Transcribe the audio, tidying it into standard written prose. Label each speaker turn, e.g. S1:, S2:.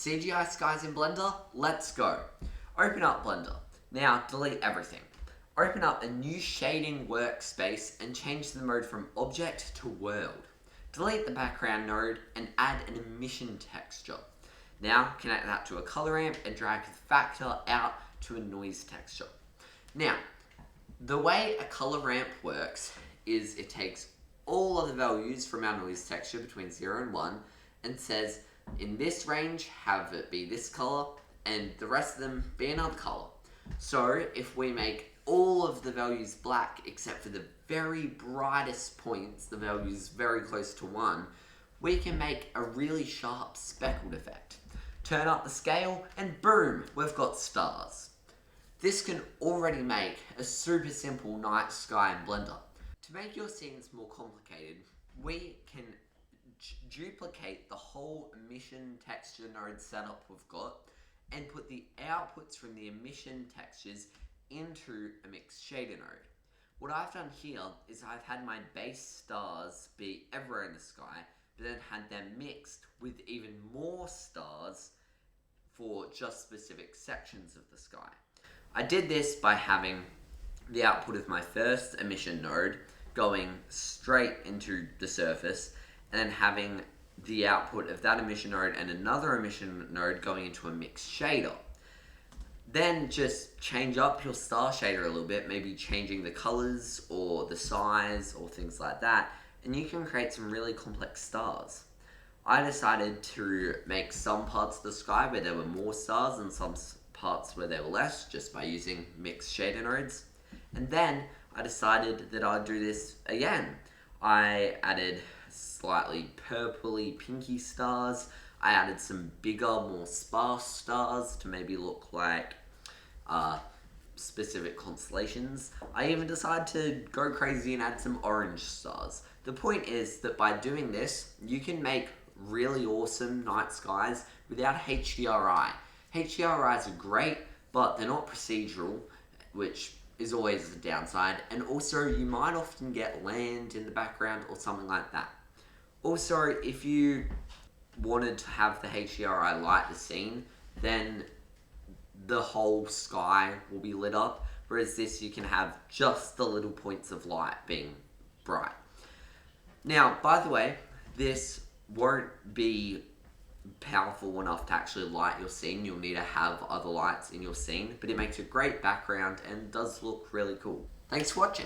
S1: CGI skies in Blender? Let's go. Open up Blender. Now delete everything. Open up a new shading workspace and change the mode from object to world. Delete the background node and add an emission texture. Now connect that to a color ramp and drag the factor out to a noise texture. Now, the way a color ramp works is it takes all of the values from our noise texture between 0 and 1 and says, in this range, have it be this color, and the rest of them be another color. So if we make all of the values black except for the very brightest points, the values very close to 1, we can make a really sharp speckled effect. Turn up the scale and boom, we've got stars. This can already make a super simple night sky in Blender. To make your scenes more complicated, we can duplicate the whole emission texture node setup we've got and put the outputs from the emission textures into a mixed shader node. What I've done here is I've had my base stars be everywhere in the sky, but then had them mixed with even more stars for just specific sections of the sky. I did this by having the output of my first emission node going straight into the surface, and then having the output of that emission node and another emission node going into a mixed shader. Then just change up your star shader a little bit, maybe changing the colors or the size or things like that, and you can create some really complex stars. I decided to make some parts of the sky where there were more stars and some parts where there were less, just by using mixed shader nodes. And then I decided that I'd do this again. I added slightly purpley pinky stars. I added some bigger, more sparse stars to maybe look like specific constellations. I even decided to go crazy and add some orange stars. The point is that by doing this, you can make really awesome night skies without HDRI. HDRIs are great, but they're not procedural, which is always a downside, and also you might often get land in the background or something like that. Also, if you wanted to have the HDRI light the scene, then the whole sky will be lit up, whereas this you can have just the little points of light being bright. Now, by the way, this won't be powerful enough to actually light your scene. You'll need to have other lights in your scene, but it makes a great background and does look really cool. Thanks for watching.